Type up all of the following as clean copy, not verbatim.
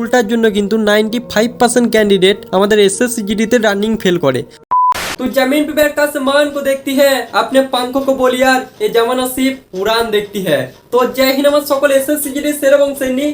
ভুলটার জন্য কিন্তু 95% कैंडिडेट আমাদের एसएससीजीडी তে রানিং फेल করে। तो जमीन पे बैठकर आसमान को देखती है, अपने पंखों को बोली यार ये जमाना सिर्फ उड़ान देखती है। তো জয় হিন্দ আমার সকল এসএসসিজিডি সেরকম শ্রেণী।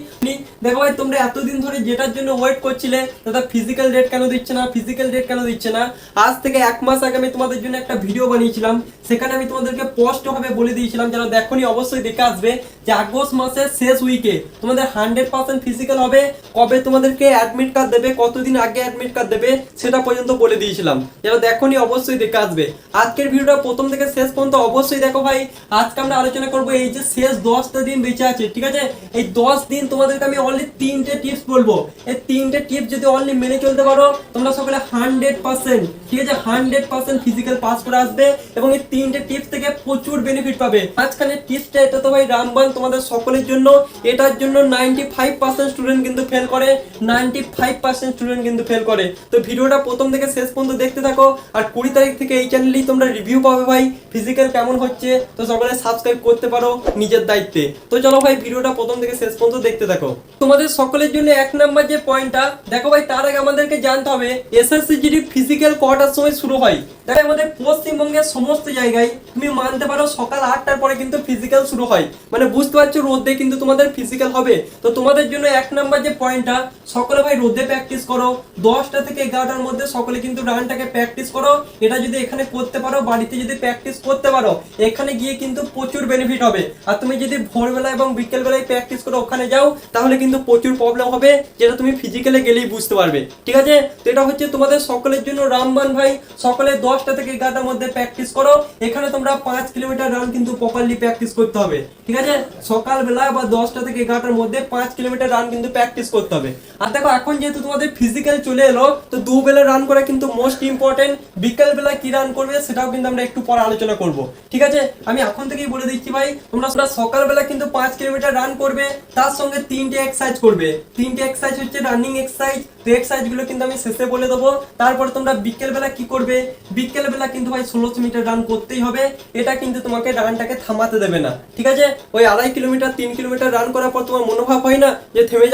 দেখো ভাই তোমরা এতদিন ধরে যেটার জন্য ওয়েট করছিলে দাদা ফিজিক্যাল ডেট কেন দিচ্ছে না, ফিজিক্যাল ডেট কেন দিচ্ছে না, আজ থেকে 1 মাস আগে আমি তোমাদের জন্য একটা ভিডিও বানিয়েছিলাম, সেখানে আমি তোমাদেরকে স্পষ্টভাবে বলে দিয়েছিলাম, যারা দেখোনি অবশ্যই দেখে আসবে, যে আগস্ট মাসের শেষ উইকে তোমাদের 100% ফিজিক্যাল হবে। কবে তোমাদেরকে অ্যাডমিট কার্ড দেবে, কতদিন আগে অ্যাডমিট কার্ড দেবে সেটা পর্যন্ত বলে দিয়েছিলাম, যারা দেখোনি অবশ্যই দেখে আসবে। আজকের ভিডিওটা প্রথম থেকে শেষ পর্যন্ত অবশ্যই দেখো ভাই। আজকে আমরা আলোচনা করবো এই যে শেষ 10টা দিন বেঁচে আছে, ঠিক আছে, এই 10 দিন তোমাদেরকে আমি অনলি 3টে টিপস বলবো। এই 3টে টিপস যদি অনলি মেনে চলতে পারো তোমরা সকলে 100%, ঠিক আছে, 100% ফিজিক্যাল পাস করে আসবে এবং এই 3টে টিপস থেকে প্রচুর বেনিফিট পাবে। মাঝখানে টিপসটা এটা তো ভাই রামবান তোমাদের সকলের জন্য, এটার জন্য 95% স্টুডেন্ট কিন্তু ফেল করে, 95% স্টুডেন্ট কিন্তু ফেল করে। তো ভিডিওটা প্রথম থেকে শেষ পর্যন্ত দেখতে থাকো। আর 20 তারিখ থেকে এই চ্যানেলেই তোমরা রিভিউ পাবে ভাই ফিজিক্যাল কেমন হচ্ছে। তো সকলে সাবস্ক্রাইব করতে পারো নিজের দায়িত্বে। তো চলো ভাই ভিডিওটা প্রথম থেকে শেষ পর্যন্ত দেখতে থাকো। তোমাদের সকলের জন্য 1 নাম্বার যে পয়েন্টটা দেখো ভাই, তার আগে আমাদেরকে জানতে হবে এসএসসিজিডি ফিজিক্যাল কটার সময় শুরু হয়। তাই আমাদের পশ্চিমবঙ্গের সমস্ত জায়গায় তুমি মানতে পারো সকাল 8টার পরে কিন্তু ফিজিক্যাল শুরু হয়, মানে বুঝতে পারছো রোদে কিন্তু তোমাদের ফিজিক্যাল হবে। তো তোমাদের জন্য 1 নাম্বার যে পয়েন্টটা, সকলে ভাই রোদে প্র্যাকটিস করো, 10টা থেকে 11টার মধ্যে সকলে কিন্তু রানটাকে প্র্যাকটিস করো। এটা যদি এখানে করতে পারো, বাড়িতে যদি প্র্যাকটিস করতে পারো, এখানে গিয়ে কিন্তু প্রচুর বেনিফিট হবে। আর তুমি যদি ভোরবেলা এবং বিকেল বেলায় প্র্যাকটিস করে ওখানে যাও তাহলে কিন্তু প্রচুর প্রবলেম হবে, যেটা তুমি ফিজিক্যালে গেলেই বুঝতে পারবে, ঠিক আছে। তো এটা হচ্ছে তোমাদের সকলের জন্য রামবান ভাই, সকলে 10টা থেকে 11টার মধ্যে প্র্যাকটিস করো। এখানে তোমরা 5 কিলোমিটার রান কিন্তু প্রপারলি প্র্যাকটিস করতে হবে, ঠিক আছে, সকালবেলা বা 10টা থেকে 11টার মধ্যে 5 কিলোমিটার রান কিন্তু প্র্যাকটিস করতে হবে। আর দেখো এখন যেহেতু তোমাদের ফিজিক্যাল চলে এলো, তো দুবেলা রান করা কিন্তু মোস্ট ইম্পর্টেন্ট। বিকেল বেলা কি রান করবে সেটাও কিন্তু আমরা একটু পরে আলোচনা করব, ঠিক আছে। আমি এখন থেকেই বলে দিচ্ছি ভাই, তোমরা সকালবেলা কিন্তু 5 কিলোমিটার রান করবে, তার সঙ্গে 3টে এক্সারসাইজ করবে। 3টে এক্সারসাইজ হচ্ছে রানিং এক্সারসাইজ। তো এক্সারসাইজ গুলো কিন্তু আমি শেষে বলে দেবো। তারপরে তোমরা বিকেল বেলা কি করবে, বিকেল বেলা কিন্তু ভাই 1600 মিটার রান করতেই হবে। এটা কিন্তু তোমাকে রানটাকে থামাতে দেবে না, ঠিক আছে। ওই 2.5 কিলোমিটার 3 কিলোমিটার রান করার পর তোমার মনোভাব হয় না যে থেমে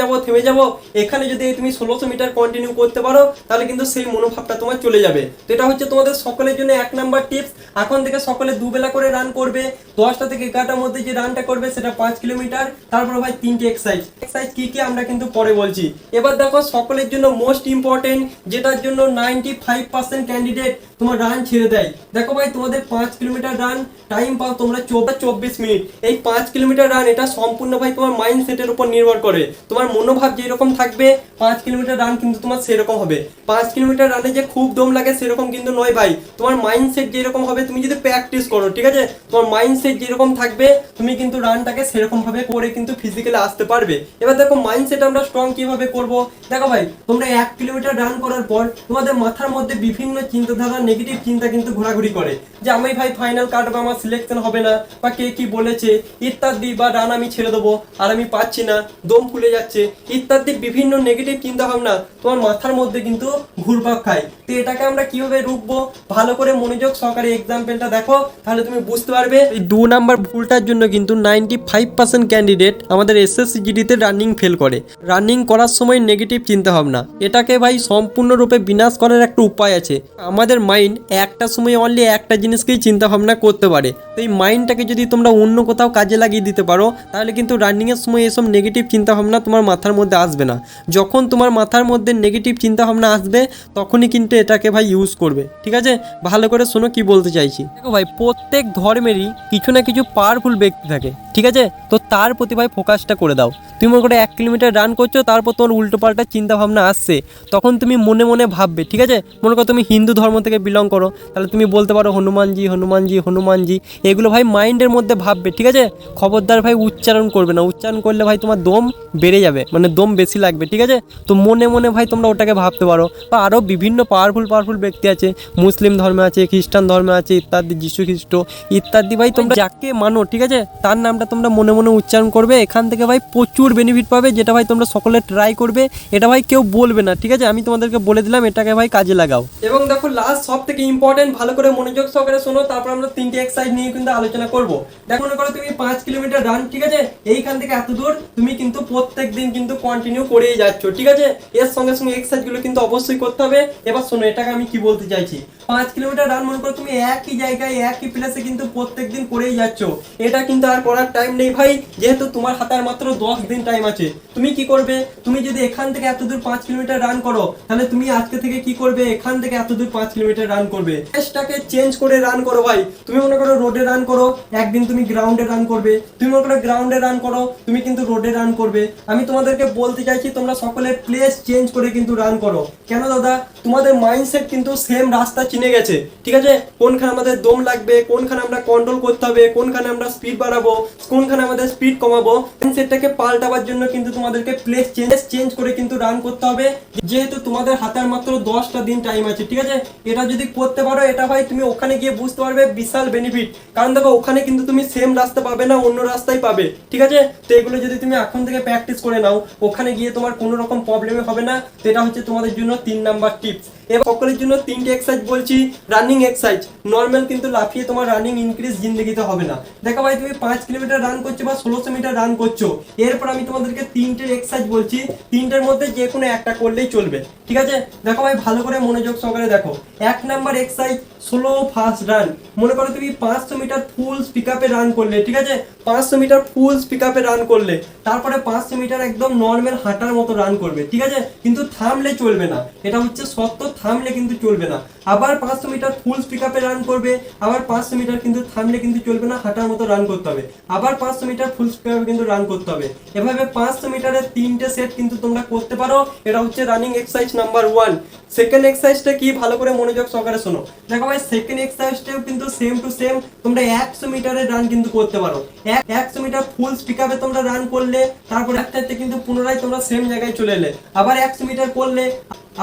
যাবো, এখানে যদি তুমি 1600 মিটার কন্টিনিউ করতে পারো তাহলে কিন্তু সেই মনোভাবটা তোমার চলে যাবে। তো এটা হচ্ছে তোমাদের সকলের জন্য 1 নাম্বার টিপস। এখন থেকে সকলে দুবেলা করে রান করবে, 10টা থেকে 11টার মধ্যে যে রানটা করবে সেটা 5 কিলোমিটার। তারপর ভাই 3টে এক্সারসাইজ কি কি আমরা কিন্তু পরে বলছি। এবার দেখো সকলের জন্য মোস্ট ইম্পর্টেন্ট, যেটার জন্য 95% ক্যান্ডিডেট তোমার রান ছেড়ে দেয়। দেখো ভাই তোমাদের 5 কিলোমিটার রান টাইম পাও তোমরা 24 মিনিট। এই 5 কিলোমিটার রান এটা সম্পূর্ণ ভাই তোমার মাইন্ডসেটের উপর নির্ভর করে। তোমার মনোভাব যেরকম থাকবে 5 কিলোমিটার রান কিন্তু তোমার সেরকম হবে। 5 কিলোমিটার রানে যে খুব দম লাগে সেরকম কিন্তু নয় ভাই, তোমার মাইন্ডসেট যেরকম হবে, তুমি যদি প্র্যাকটিস করো, ঠিক আছে, তোমার মাইন্ডসেট যেরকম থাকবে তুমি কিন্তু রানটাকে সেরকম ভাবে করে কিন্তু ফিজিক্যালি আসতে পারবে। এবার দেখো মাইন্ডসেট আমরা স্ট্রং কিভাবে করব। দেখো ভাই তোমরা 1 কিলোমিটার রান করার পর তোমাদের মাথার মধ্যে বিভিন্ন চিন্তাধারা, নেগেটিভ চিন্তা কিন্তু ঘোরাঘুরি করে, যে আমি ভাই ফাইনাল কাটবো, আমার সিলেকশন হবে না, বা কে কি বলেছে ইত্যাদি, বা রান আমি ছেড়ে দেবো আর আমি পাচ্ছি না, দম ফুলে যাচ্ছে ইত্যাদি বিভিন্ন নেগেটিভ চিন্তা ভাবনা তোমার মাথার মধ্যে কিন্তু ঘুরপাক খায়। তো এটাকে আমরা কিভাবে রুখবো, ভালো করে মনোযোগ সহকারে এক্সাম্পলটা দেখো তাহলে তুমি বুঝতে পারবে। এই 2 নাম্বার ভুলটার জন্য কিন্তু 95% ক্যান্ডিডেট আমাদের এসএসসিজিডি তে রানিং ফেল করে। রানিং করার সময় নেগেটিভ চিন্তা ভাবনা, এটাকে ভাই সম্পূর্ণরূপে বিনাশ করার একটা উপায় আছে। আমাদের মাইন্ড একটা সময় অনলি একটা জিনিসকেই চিন্তা ভাবনা করতে পারে। তো এই মাইন্ডটাকে যদি তোমরা অন্য কোথাও কাজে লাগিয়ে দিতে পারো তাহলে কিন্তু রানিংয়ের সময় এসব নেগেটিভ চিন্তা ভাবনা তোমার মাথার মধ্যে আসবে না। যখন তোমার মাথার মধ্যে নেগেটিভ চিন্তা ভাবনা আসবে তখনই কিন্তু এটাকে ভাই ইউজ করবে, ঠিক আছে। ভালো করে শোনো কি বলতে চাইছি। দেখো ভাই প্রত্যেক ধর্মেরই কিছু না কিছু পাওয়ারফুল ব্যক্তি থাকে, ঠিক আছে। তো তার প্রতি ভাই ফোকাসটা করে দাও। তুমি মনে করে 1 কিলোমিটার রান করছো, তারপর তোমার উল্টো পাল্টা চিন্তা ভাবনা আসছে, তখন তুমি মনে মনে ভাববে, ঠিক আছে। মনে করো তুমি হিন্দু ধর্ম থেকে বিলং করো, তাহলে তুমি বলতে পারো হনুমানজি হনুমানজি হনুমানজি, এগুলো ভাই মাইন্ডের মধ্যে ভাববে, ঠিক আছে। খবরদার ভাই উচ্চারণ করবে না, উচ্চারণ করলে ভাই তোমার দম বেড়ে যাবে, মানে দম বেশি লাগবে, ঠিক আছে। তো মনে মনে ভাই তোমরা ওটাকে ভাবতে পারো। বা আরও বিভিন্ন পাওয়ারফুল ব্যক্তি আছে, মুসলিম ধর্মে আছে, খ্রিস্টান ধর্মে আছে ইত্যাদি, যীশু খ্রিস্ট ইত্যাদি, ভাই তোমরা যাকে মানো, ঠিক আছে, তার নামটা নামটা তোমরা মনে মনে উচ্চারণ করবে। এখান থেকে ভাই প্রচুর বেনিফিট পাবে, যেটা ভাই তোমরা সকলে ট্রাই করবে। এটা ভাই কেউ বলবে না, ঠিক আছে? আমি তোমাদেরকে বলে দিলাম, এটাকে ভাই কাজে লাগাও। এবং দেখো লাস্ট সব থেকে ইম্পর্টেন্ট, ভালো করে মনোযোগ সহকারে শোনো, তারপর আমরা 3টে এক্সারসাইজ নিয়ে কিন্তু আলোচনা করব। দেখো মনে করো তুমি 5 কিলোমিটার রান, ঠিক আছে? এইখান থেকে এত দূর তুমি কিন্তু প্রত্যেক দিন কিন্তু কন্টিনিউ করেই যাচ্ছ, ঠিক আছে? এর সঙ্গে সঙ্গে এক্সারসাইজগুলো কিন্তু অবশ্যই করতে হবে। এবার শোনো এটাকে আমি কি বলতে চাইছি। 5 কিলোমিটার রান মনে করো তুমি একই জায়গায় একই প্লেসে কিন্তু প্রত্যেক দিন করেই যাচ্ছ। এটা কিন্তু আর করার টাইম নেই ভাই, যেহেতু তোমার হাতে আর মাত্র 10 দিন টাইম আছে। তুমি কি করবে, তুমি যদি এখান থেকে এত দূর 5 কিলোমিটার রান করো, তাহলে তুমি আজকে থেকে কি করবে, এখান থেকে এত দূর 5 কিলোমিটার রান করবে। টেস্টটাকে চেঞ্জ করে রান করো ভাই। তুমি মনে করো রোডে রান করো, একদিন তুমি গ্রাউন্ডে রান করবে। তুমি মনে করো গ্রাউন্ডে রান করো, তুমি কিন্তু রোডে রান করবে। আমি তোমাদেরকে বলতে চাইছি তোমরা সকলে প্লেস চেঞ্জ করে কিন্তু রান করো। কেন দাদা, তোমাদের মাইন্ডসেট কিন্তু সেম রাস্তা চিনে গেছে, ঠিক আছে? কোনখানে আমাদের দম লাগবে, কোনখানে আমরা কন্ট্রোল করতে হবে, কোনখানে আমরা স্পিড বাড়াবো, কোনখানে আমাদের স্পিড কমাবো, মাইন্ডসেটটাকে পাল্টাবার জন্য কিন্তু তোমাদেরকে প্লেস চেঞ্জ করে কিন্তু রান করতে হবে। যেহেতু তোমাদের হাতের মাত্র 10টা দিন টাইম আছে, ঠিক আছে? এটা যদি করতে পারো, এটা ভাই তুমি ওখানে গিয়ে বুঝতে পারবে বিশাল বেনিফিট। কারণ দেখো ওখানে কিন্তু তুমি সেম রাস্তা পাবে না, অন্য রাস্তাই পাবে, ঠিক আছে? তো এগুলো যদি তুমি এখন থেকে প্র্যাকটিস করে নাও, ওখানে গিয়ে তোমার কোনো রকম প্রবলেমে হবে না। তো এটা হচ্ছে তোমাদের জন্য 3 নাম্বার টিপস। এবার সকলের জন্য 3টে এক্সারসাইজ বলছি। রানিং এক্সারসাইজ নর্মাল, কিন্তু লাফিয়ে তোমার রানিং ইনক্রিজ জিন্দগিতে হবে না। দেখো ভাই তুমি 5 কিলোমিটার রান করছো বা 1600 মিটার রান করছো, এরপর আমি তোমাদেরকে 3টে এক্সারসাইজ বলছি। 3টের মধ্যে যে কোনো একটা করলেই চলবে, ঠিক আছে? দেখো ভাই ভালো করে মনোযোগ সহকারে দেখো। 1 number exercise slow fast run. মনে করো তুমি 500 মিটার ফুল স্পিক আপে রান করলে, ঠিক আছে? 500 মিটার ফুল স্পিক আপে রান করলে, তারপরে 500 মিটার একদম নর্মাল হাঁটার মতো রান করবে, ঠিক আছে? কিন্তু থামলে চলবে না, এটা হচ্ছে সত্য, থামলে কিন্তু চলবে না। আবার 500 মিটার ফুল স্পিক আপে রান করবে, আবার 500 মিটার কিন্তু থামলে কিন্তু চলবে না, হাঁটার মতো রান করতে হবে। আবার 500 মিটার ফুল স্পিক আপে কিন্তু রান করতে হবে। এভাবে 500 মিটারের 3টে সেট কিন্তু তোমরা করতে পারো। এটা হচ্ছে রানিং এক্সারসাইজ নাম্বার 1। সেকেন্ড এক্সারসাইজটা কি, ভালো করে মনোযোগ সহকারে শোনো। দেখো ভাই সেকেন্ড এক্সারসাইজটাও কিন্তু সেম টু সেম, তোমরা 100 মিটারের রান কিন্তু করতে পারো। 100 মিটার ফুল স্পিক আপে তোমরা রান করলে, তারপর একটাতে কিন্তু পুনরায় তোমরা সেম জায়গায় চলে এলে। আবার 100 মিটার করলে,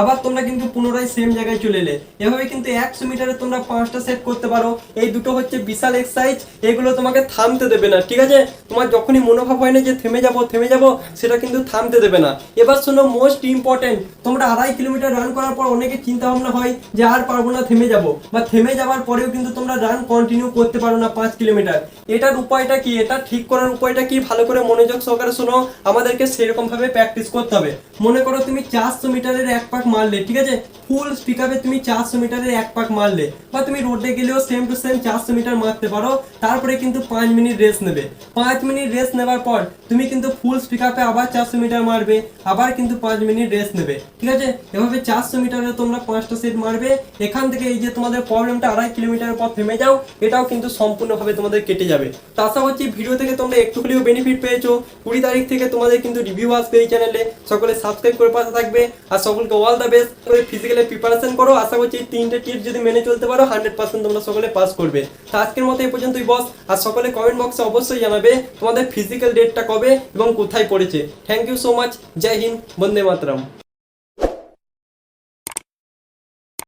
আবার তোমরা কিন্তু পুনরায় সেম জায়গায় চলে এলে। এভাবে কিন্তু 100 মিটারে তোমরা 5টা সেট করতে পারো। এই দুটো হচ্ছে বিশাল এক্সারসাইজ, এগুলো তোমাকে থামতে দেবে না, ঠিক আছে? তোমার যখনই মনোভাব হয় না যে থেমে যাব, সেটা কিন্তু থামতে দেবে না। এবার শোনো মোস্ট ইম্পর্টেন্ট, তোমরা 2.5 কিলোমিটার রান করার পর অনেকে চিন্তা ভাবনা হয় যে আর পারবো না, থেমে যাব, বা থেমে যাওয়ার পরেও কিন্তু তোমরা রান কন্টিনিউ করতে পারো না 5 কিলোমিটার। এটার উপায়টা কি, এটা ঠিক করার উপায়টা কি, ভালো করে মনোযোগ সহকারে শোনো। আমাদেরকে সেরকম ভাবে প্র্যাকটিস করতে হবে। মনে করো তুমি 400 মিটারের এক পাক মারলে, ঠিক আছে? ফুল স্পিক আপে তুমি 400 মিটারের এক পাক মারলে, বা তুমি রোডে গেলেও সেম টু সেম 400 মিটার মারতে পারো। তারপরে কিন্তু 5 মিনিট রেস্ট নেবে। 5 মিনিট রেস্ট নেবার পর তুমি কিন্তু ফুল স্পিক আপে আবার 400 মিটার মারবে, আবার কিন্তু 5 মিনিট রেস্ট নেবে, ঠিক আছে? এভাবে 400 মিটারে তোমরা 5টা সেট মারবে। এখান থেকে এই যে তোমাদের প্রবলেমটা 2.5 কিলোমিটার পর থেমে যাও, এটাও কিন্তু সম্পূর্ণভাবে তোমাদের কেটে যাবে। তো আশা করছি ভিডিও থেকে তোমরা একটু হলেও বেনিফিট পেয়েছো। 20 তারিখ থেকে তোমাদের কিন্তু রিভিউ আসবে এই চ্যানেলে। সকলে সাবস্ক্রাইব করে পাশে থাকবে। আর সকলকে অল দ্য বেস্ট করে ফিজিক্যালি প্রিপারেশন করো। আশা করছি এই 3টে টিপস যদি মেনে চলতে পারো 100% তোমরা সকলে পাস করবে। তো আজকের মতো এই পর্যন্তই বস। আর সকলে কমেন্ট বক্সে অবশ্যই জানাবে তোমাদের ফিজিক্যাল ডেটটা কবে এবং কোথায় পড়েছে। Thank you so much. জয় হিন্দ, বন্দে মাতরম।